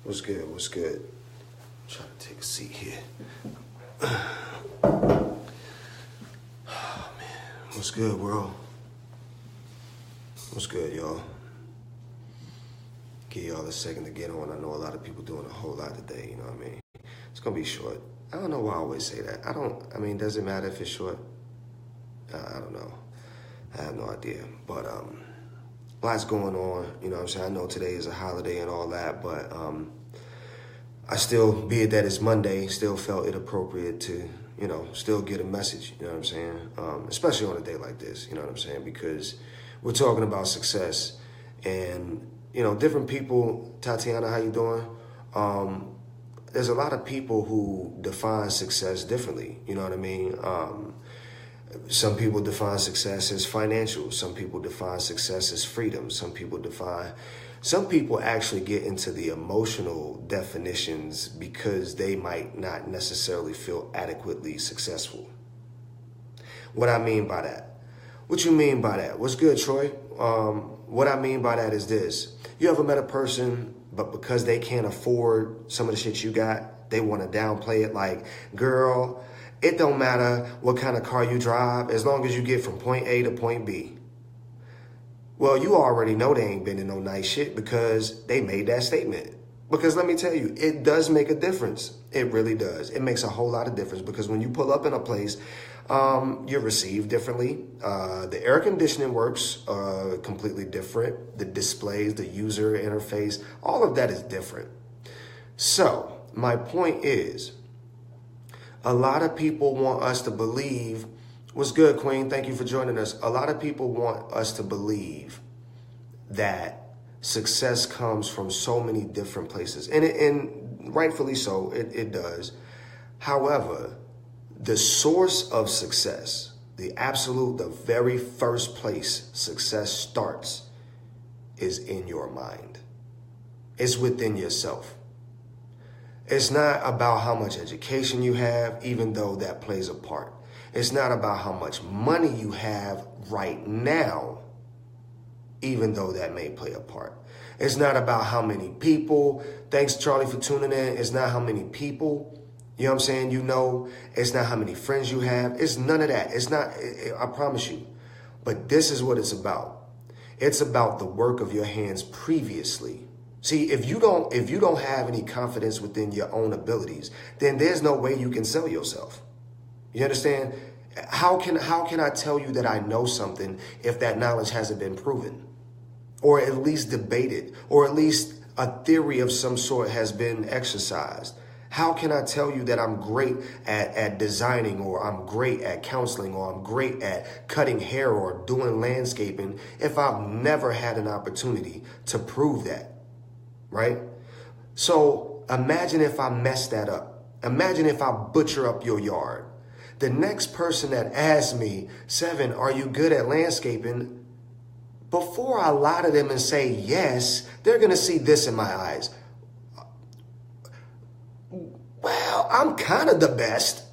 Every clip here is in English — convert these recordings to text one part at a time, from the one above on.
What's good? What's good? Try to take a seat here. Oh, man. What's good, world? What's good, y'all? Give y'all a second to get on. I know a lot of people doing a whole lot today, you know what I mean? It's going to be short. I don't know why I always say that. Does it matter if it's short? I don't know. I have no idea. But lots going on, you know what I'm saying? I know today is a holiday and all that, but I still, be it that it's Monday, still felt it appropriate to, you know, still get a message, you know what I'm saying? Especially on a day like this, you know what I'm saying? Because we're talking about success and, you know, different people. Tatiana, how you doing? There's a lot of people who define success differently, you know what I mean? Some people define success as financial. Some people define success as freedom. Some people actually get into the emotional definitions because they might not necessarily feel adequately successful. What I mean by that? What you mean by that? What's good, Troy? What I mean by that is this. You ever met a person, but because they can't afford some of the shit you got, they want to downplay it like, girl, it don't matter what kind of car you drive as long as you get from point A to point B. Well, you already know they ain't been in no nice shit because they made that statement. Because let me tell you, it does make a difference. It really does. It makes a whole lot of difference because when you pull up in a place, you're received differently. The air conditioning works completely different. The displays, the user interface, all of that is different. So my point is, a lot of people want us to believe, what's good, Queen? Thank you for joining us. A lot of people want us to believe that success comes from so many different places. And rightfully so, it does. However, the source of success, the very first place success starts is in your mind. It's within yourself. It's not about how much education you have, even though that plays a part. It's not about how much money you have right now, even though that may play a part. It's not about how many people. Thanks, Charlie, for tuning in. It's not how many people, you know what I'm saying, you know. It's not how many friends you have. It's none of that. It's not, I promise you. But this is what it's about. It's about the work of your hands previously. See, if you don't have any confidence within your own abilities, then there's no way you can sell yourself. You understand? How can I tell you that I know something if that knowledge hasn't been proven, or at least debated, or at least a theory of some sort has been exercised? How can I tell you that I'm great at designing, or I'm great at counseling, or I'm great at cutting hair or doing landscaping if I've never had an opportunity to prove that? Right? So imagine if I mess that up. Imagine if I butcher up your yard. The next person that asks me, Seven, are you good at landscaping? Before I lie to them and say yes, they're going to see this in my eyes. Well, I'm kind of the best.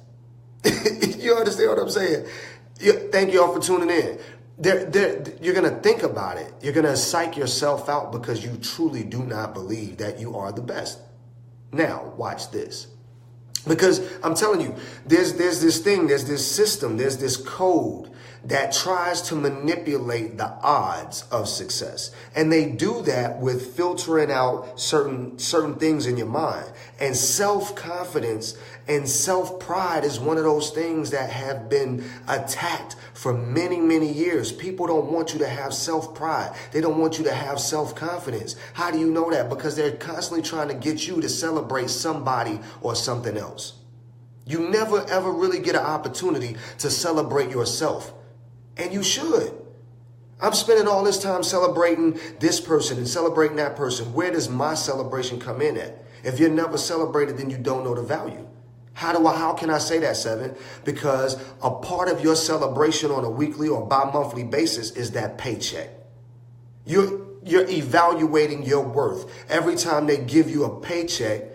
You understand what I'm saying? Thank you all for tuning in. You're going to think about it. You're going to psych yourself out because you truly do not believe that you are the best. Now, watch this. Because I'm telling you, there's this thing, there's this system, there's this code that tries to manipulate the odds of success. And they do that with filtering out certain things in your mind. And self-confidence and self-pride is one of those things that have been attacked for many, many years. People don't want you to have self-pride. They don't want you to have self-confidence. How do you know that? Because they're constantly trying to get you to celebrate somebody or something else. You never, ever really get an opportunity to celebrate yourself. And you should. I'm spending all this time celebrating this person and celebrating that person. Where does my celebration come in at? If you're never celebrated, then you don't know the value. How can I say that, Seven? Because a part of your celebration on a weekly or bi-monthly basis is that paycheck. You're evaluating your worth every time they give you a paycheck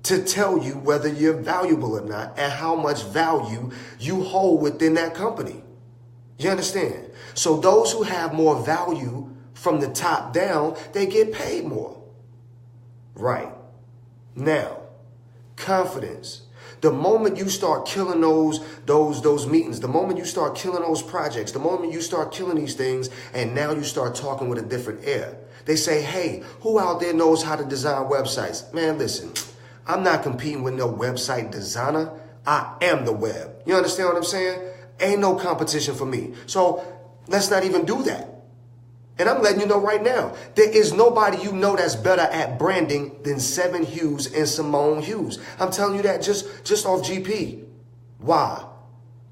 to tell you whether you're valuable or not and how much value you hold within that company. You understand? So those who have more value from the top down, they get paid more. Right. Now, confidence. The moment you start killing those meetings, the moment you start killing those projects, the moment you start killing these things, and now you start talking with a different air. They say, hey, who out there knows how to design websites? Man, listen, I'm not competing with no website designer. I am the web. You understand what I'm saying? Ain't no competition for me. So let's not even do that. And I'm letting you know right now, there is nobody you know that's better at branding than Seven Hughes and Simone Hughes. I'm telling you that just off GP. Why?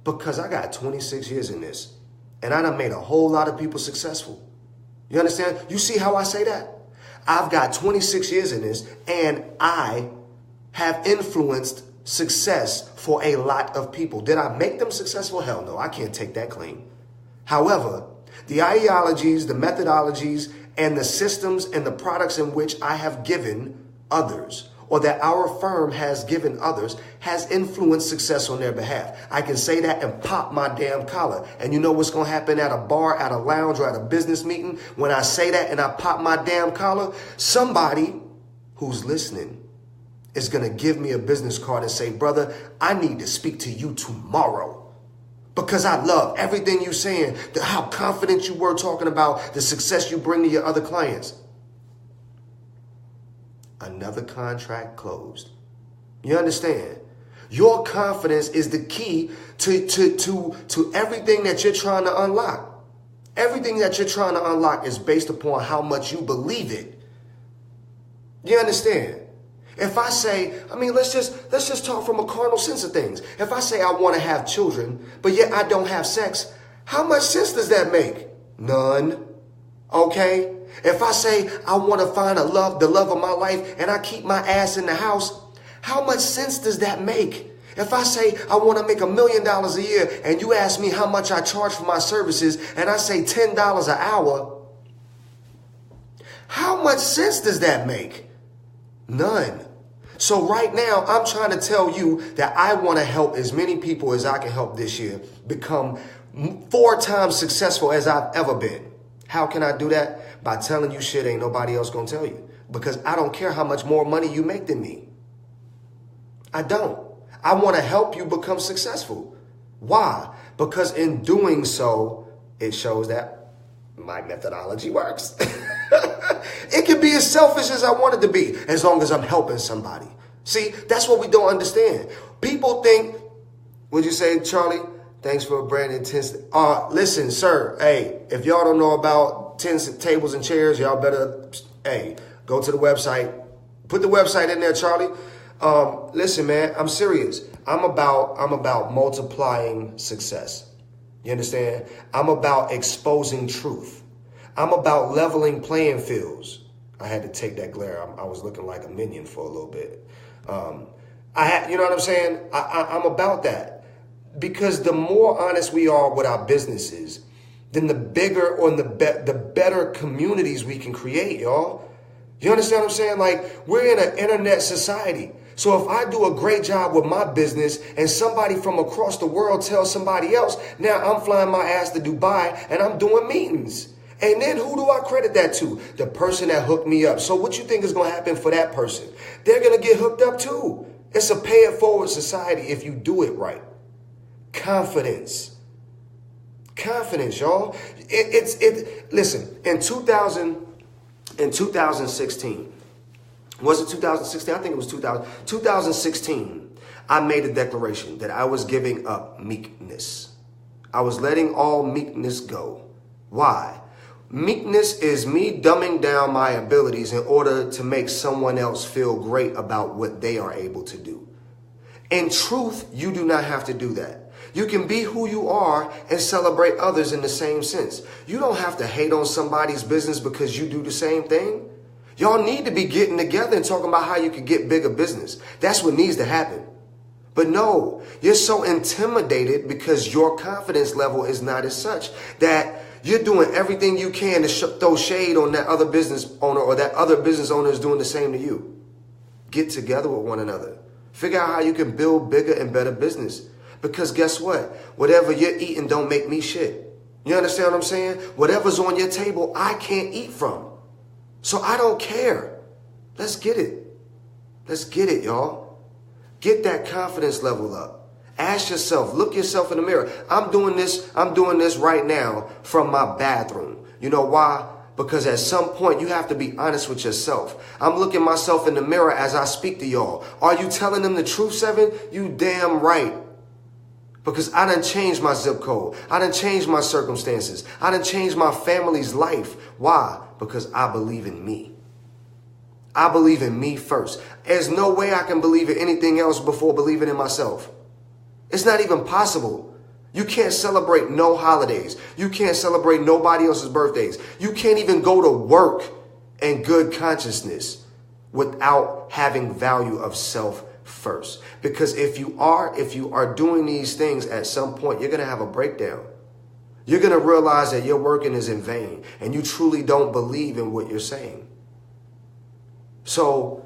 Because I got 26 years in this. And I done made a whole lot of people successful. You understand? You see how I say that? I've got 26 years in this, and I have influenced success for a lot of people. Did I make them successful? Hell no, I can't take that claim. However, the ideologies, the methodologies, and the systems and the products in which I have given others, or that our firm has given others, has influenced success on their behalf. I can say that and pop my damn collar. And you know what's going to happen at a bar, at a lounge, or at a business meeting? When I say that and I pop my damn collar, somebody who's listening is going to give me a business card and say, brother, I need to speak to you tomorrow. Because I love everything you're saying, how confident you were talking about the success you bring to your other clients. Another contract closed. You understand? Your confidence is the key to everything that you're trying to unlock. Everything that you're trying to unlock is based upon how much you believe it. You understand? If I say, let's just talk from a carnal sense of things. If I say I want to have children, but yet I don't have sex, how much sense does that make? None. Okay? If I say I want to find the love of my life, and I keep my ass in the house, how much sense does that make? If I say I want to make $1 million a year, and you ask me how much I charge for my services, and I say $10 an hour, how much sense does that make? None. So right now, I'm trying to tell you that I want to help as many people as I can help this year become 4 times successful as I've ever been. How can I do that? By telling you shit ain't nobody else gonna tell you. Because I don't care how much more money you make than me. I don't. I want to help you become successful. Why? Because in doing so, it shows that my methodology works. It can be as selfish as I want it to be, as long as I'm helping somebody. See, that's what we don't understand. People think, would you say, Charlie? Thanks for branding 10. Listen, sir. Hey, if y'all don't know about 10 tables and chairs, y'all better, go to the website. Put the website in there, Charlie. Listen, man, I'm serious. I'm about multiplying success. You understand? I'm about exposing truth. I'm about leveling playing fields. I had to take that glare. I was looking like a minion for a little bit. You know what I'm saying? I'm about that. Because the more honest we are with our businesses, then the bigger or the better communities we can create, y'all. You understand what I'm saying? Like, we're in an internet society. So if I do a great job with my business and somebody from across the world tells somebody else, now I'm flying my ass to Dubai and I'm doing meetings. And then who do I credit that to? The person that hooked me up. So what you think is going to happen for that person? They're going to get hooked up too. It's a pay it forward society if you do it right. Confidence. Confidence, y'all. Listen, in 2016, was it 2016? I think it was 2016. I made a declaration that I was giving up meekness. I was letting all meekness go. Why? Meekness is me dumbing down my abilities in order to make someone else feel great about what they are able to do. In truth, you do not have to do that. You can be who you are and celebrate others in the same sense. You don't have to hate on somebody's business because you do the same thing. Y'all need to be getting together and talking about how you can get bigger business. That's what needs to happen. But no, you're so intimidated because your confidence level is not as such that you're doing everything you can to throw shade on that other business owner, or that other business owner is doing the same to you. Get together with one another. Figure out how you can build bigger and better business. Because guess what? Whatever you're eating don't make me shit. You understand what I'm saying? Whatever's on your table, I can't eat from. So I don't care. Let's get it. Let's get it, y'all. Get that confidence level up. Ask yourself, look yourself in the mirror. I'm doing this right now from my bathroom. You know why? Because at some point you have to be honest with yourself. I'm looking myself in the mirror as I speak to y'all. Are you telling them the truth, Seven? You damn right. Because I done changed my zip code. I done changed my circumstances. I done changed my family's life. Why? Because I believe in me. I believe in me first. There's no way I can believe in anything else before believing in myself. It's not even possible. You can't celebrate no holidays. You can't celebrate nobody else's birthdays. You can't even go to work in good consciousness without having value of self first. Because if you are doing these things, at some point, you're going to have a breakdown. You're going to realize that your working is in vain and you truly don't believe in what you're saying. So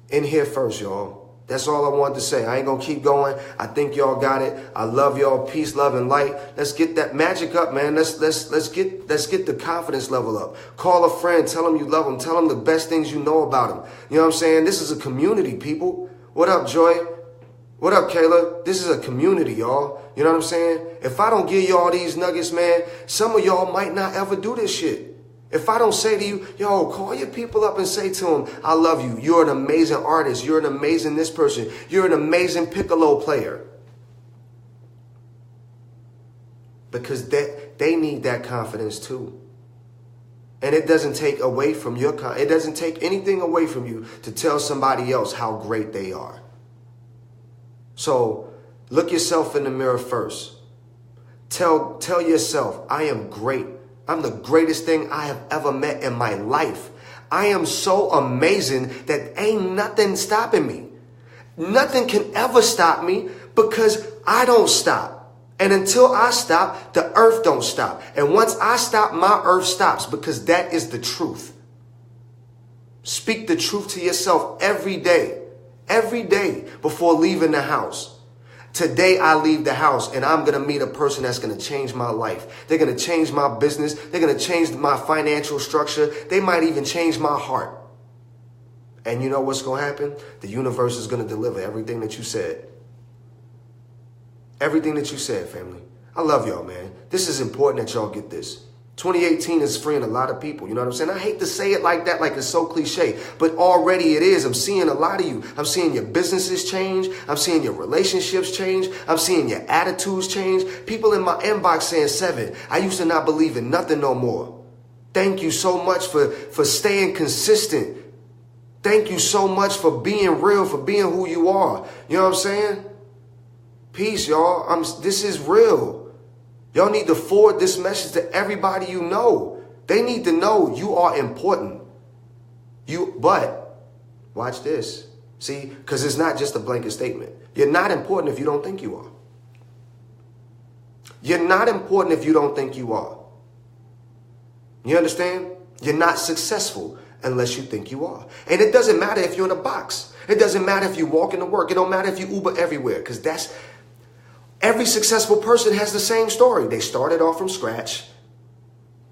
in here first, y'all. That's all I wanted to say. I ain't going to keep going. I think y'all got it. I love y'all. Peace, love, and light. Let's get that magic up, man. Let's get the confidence level up. Call a friend. Tell them you love them. Tell them the best things you know about them. You know what I'm saying? This is a community, people. What up, Joy? What up, Kayla? This is a community, y'all. You know what I'm saying? If I don't give y'all these nuggets, man, some of y'all might not ever do this shit. If I don't say to you, yo, call your people up and say to them, I love you. You're an amazing artist. You're an amazing this person. You're an amazing piccolo player. Because they need that confidence too. And it doesn't take away from it doesn't take anything away from you to tell somebody else how great they are. So look yourself in the mirror first. Tell yourself, I am great. I'm the greatest thing I have ever met in my life. I am so amazing that ain't nothing stopping me. Nothing can ever stop me because I don't stop. And until I stop, the earth don't stop. And once I stop, my earth stops because that is the truth. Speak the truth to yourself every day before leaving the house. Today I leave the house and I'm going to meet a person that's going to change my life. They're going to change my business. They're going to change my financial structure. They might even change my heart. And you know what's going to happen? The universe is going to deliver everything that you said. Everything that you said, family. I love y'all, man. This is important that y'all get this. 2018 is freeing a lot of people. You know what I'm saying? I hate to say it like that, like it's so cliche, but already it is. I'm seeing a lot of you. I'm seeing your businesses change. I'm seeing your relationships change. I'm seeing your attitudes change. People in my inbox saying, Seven, I used to not believe in nothing no more. Thank you so much for staying consistent. Thank you so much for being real, for being who you are. You know what I'm saying? Peace, y'all. This is real. Y'all need to forward this message to everybody you know. They need to know you are important. But watch this. See, because it's not just a blanket statement. You're not important if you don't think you are. You're not important if you don't think you are. You understand? You're not successful unless you think you are. And it doesn't matter if you're in a box. It doesn't matter if you walk into work. It don't matter if you Uber everywhere, because every successful person has the same story. They started off from scratch.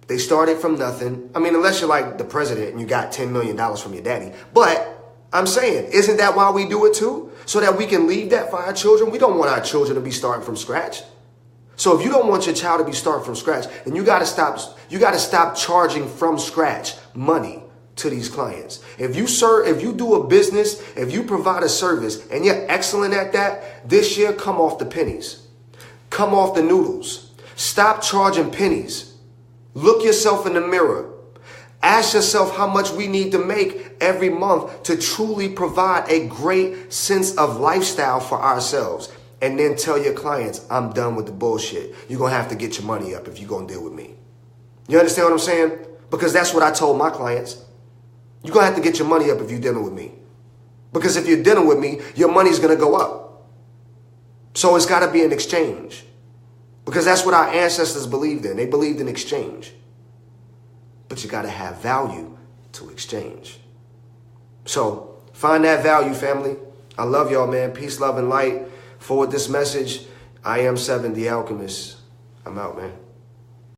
They started from nothing. I mean, unless you're like the president and you got $10 million from your daddy. But I'm saying, isn't that why we do it too? So that we can leave that for our children? We don't want our children to be starting from scratch. So if you don't want your child to be starting from scratch, then you got to stop charging from scratch money to these clients. If you do a business, if you provide a service and you're excellent at that, this year come off the pennies. Come off the noodles. Stop charging pennies. Look yourself in the mirror. Ask yourself how much we need to make every month to truly provide a great sense of lifestyle for ourselves. And then tell your clients, I'm done with the bullshit. You're going to have to get your money up if you're going to deal with me. You understand what I'm saying? Because that's what I told my clients. You're going to have to get your money up if you're dealing with me. Because if you're dealing with me, your money's going to go up. So it's got to be an exchange. Because that's what our ancestors believed in. They believed in exchange. But you got to have value to exchange. So find that value, family. I love y'all, man. Peace, love, and light. Forward this message. I am Seven, the Alchemist. I'm out, man.